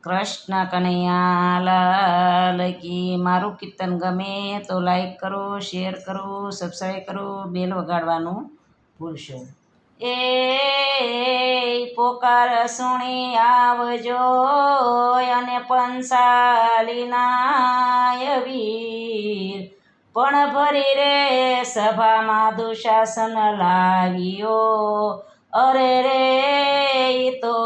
કૃષ્ણ કનૈયા લાલ કી. મારું કીર્તન ગમે તો લાઈક કરો, શેર કરો, સબસ્ક્રાઈબ કરો, બેલ વગાડવાનું ભૂલશો. એ પોકાર સુણી આવજો અને પંચાલીના વીર, પણ ભરી રે સભામાં દુશાસન લાવ્યો. અરે રે તો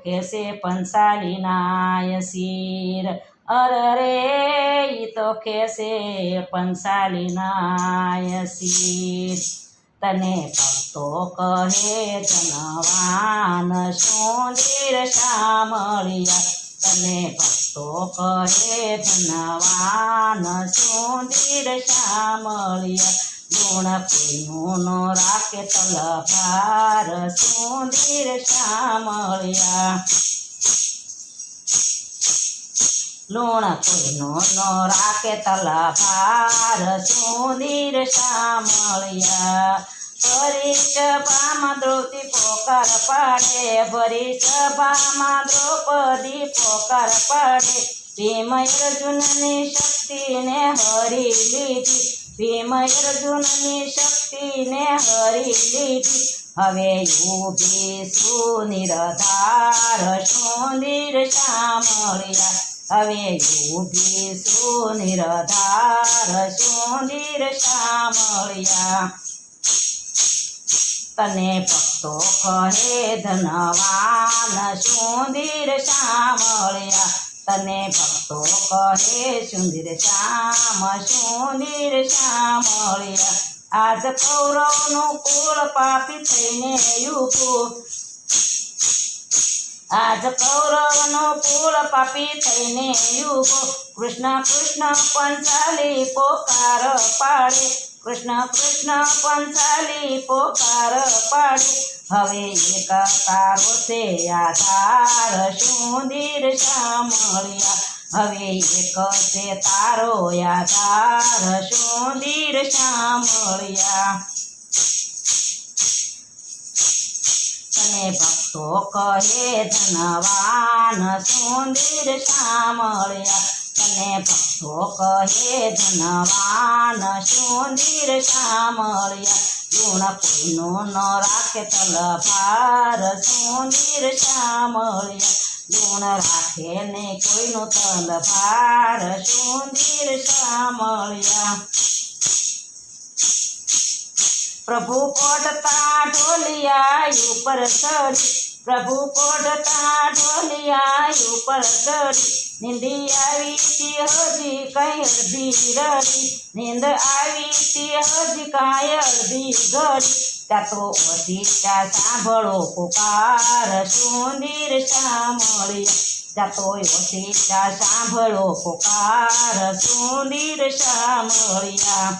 ખેસે પંચાલીના શિર, અરે રે તો ખેસે પંચાલીના શિર. તને ભક્તો કહે ધનવાન સુંદર શામળિયા, તને ભક્તો કહે ધનવાન સુંદર શામળિયા. ગુણ કોઈનું નો રાખે તલભાર સુંદર શામળિયા. લૂણ કોઈનો નો રાખે તલભાર સુંદર શામળિયા. ભરી સભામાં દ્રૌપદી પોકાર પાડે, ભરી સભામાં દ્રૌપદી પોકાર પાડે. ભીમ અર્જુનની શક્તિને હરી લીધી, ભીમ અર્જુનની શક્તિને હરી લીધી. હવે ઊભી સુનિરધાર સુંદર શામળિયા, હવે ઊભી સુનિરધાર સુંદર શામળિયા. તને ભક્તો કહે ધનવાન સુંદર શામળિયા, તને ભક્તો કહે સુંદર શ્યામ સુંદર શામળિયા. આજ કૌરવનું કુળ પાપી થઈને યુગું, આજ કૌરવનું કુળ પાપી થઈને યુગો. કૃષ્ણ કૃષ્ણ પંચાલી પોકાર પાડે, કૃષ્ણ કૃષ્ણ પંચાલી પોકાર પાડે. હવે એક તારો છે આધાર સુંદર શામળિયા, હવે એક છે તારો આધાર સુંદર શામળિયા. તને ભક્તો કહે ધનવાન સુંદર શામળિયા, તને ભક્તો કહે ધનવાન સુંદર શામળિયા. ગુણ કોઈનું ન રાખે તલભાર સુંદર શામળિયા, ગુણ રાખે ને કોઈનું તલભાર સુંદર શામળિયા. પ્રભુ પોઢતા ઢોલિયા ઉપર ચડી, પ્રભુ પોઢતા ઢોલિયા ઉપર ચડી. નીંદી આવી તી હજી કઈ અડધી રડી, નીંદ આવી તી હજી કાંઈ અડધી ઘડી. ત્યાં તો ઓશિકા સાંભળો પુકાર સુંદર શામળિયા, ત્યાં તો ઓશિકા સાંભળો પુકાર સુંદર શામળિયા.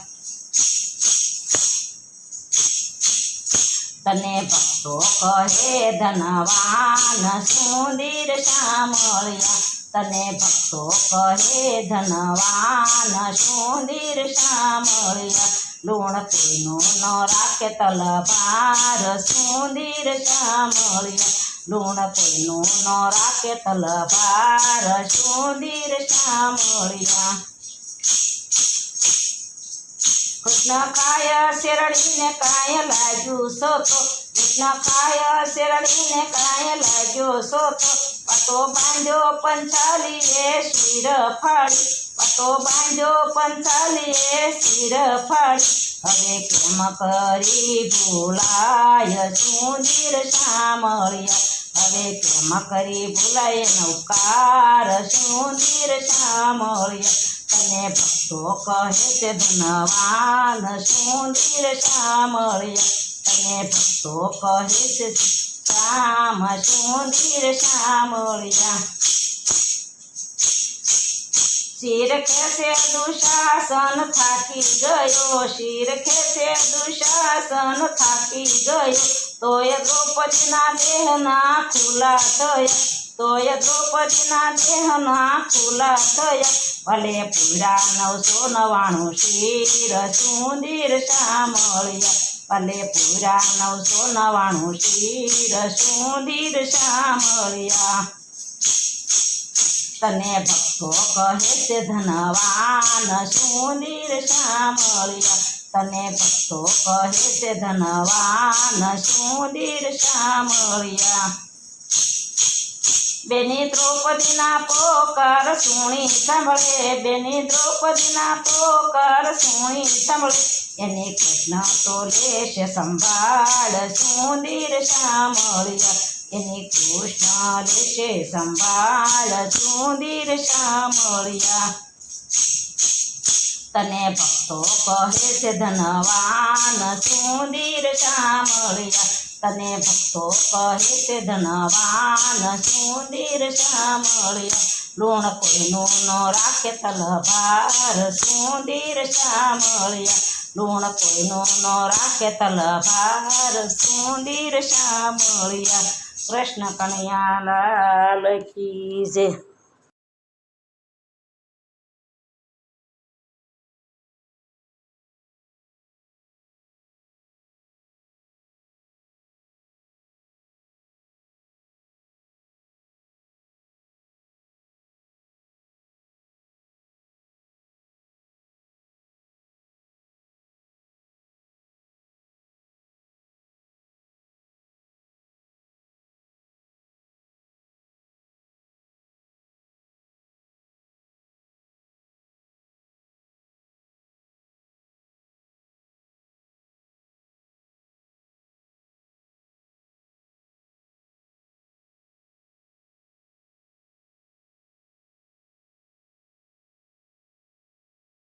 તને ભક્તો કહે ધનવાન સુંદર શામળિયા, તને ભક્તો કહે ધનવાન સુંદર શામળિયા. લૂણ કોઈનું ન રાખે તલભાર સુંદર શામળિયા, લૂણ કોઈનું ન રાખે તલભાર સુંદર શામળિયા. કૃષ્ણ ખાય શેરડીને કાય લાગ્યું સોતો, કૃષ્ણ ખાય શેરડીને કાય લાગ્યો સોતો. પતો બાંધ્યો પંચાલીએ શિર ફાડી, પતો બાંધ્યો પંચાલીએ શિર ફાડી. હવે કેમ કરી ભૂલાય સુંદર શામળિયા, હવે કેમ કરી ભૂલાય નૌકાર સુંદર શામળિયા. તને ભક્તો કહે છે ધનવાન સુંદર શામળિયા, તને ભક્તો કહે છે શ્યામ સુંદર શામળિયા. શિર ખેસે દુશાસન થાકી ગયો, શિર ખેસે દુશાસન થાકી ગયો. તોય દ્રૌપદીના દેહના ખુલ્લા થયા, તોય દ્રૌપદીના દેહના ખુલ્લા થયા. ભલે પૂરા 999 શિર સુંદર શામળિયા, ભલે પૂરા 999 શિર સુંદર શામળિયા. તને ભક્તો કહે છે ધનવાન સુધીર સાંભળ્યા તને ભક્તો કહે છે ધનવાન સુધીર સાંભળ્યા બેની દ્રૌપદીના પોકાર સુણી સાંભળે બેની દ્રૌપદીના પોકાર સુણી સાંભળે એને કૃષ્ણ તો લેશે સંભાળ સુધીર સાંભળ્યા એને કૃષ્ણ લેશે સંભાળ સુધીર સાંભળ્યા તને ભક્તો કહે છે ધનવાન સુધીર સાંભળ્યા તને ભક્તો કહે છે ધનવાન સુધીર સાંભળ્યા લૂણ કોઈનું ન રાખે તલભાર સુધીર સાંભળ્યા લૂણ કોઈનું ન રાખે તલભાર સુધીર સાંભળ્યા કૃષ્ણ કનૈયા લાલ કી જય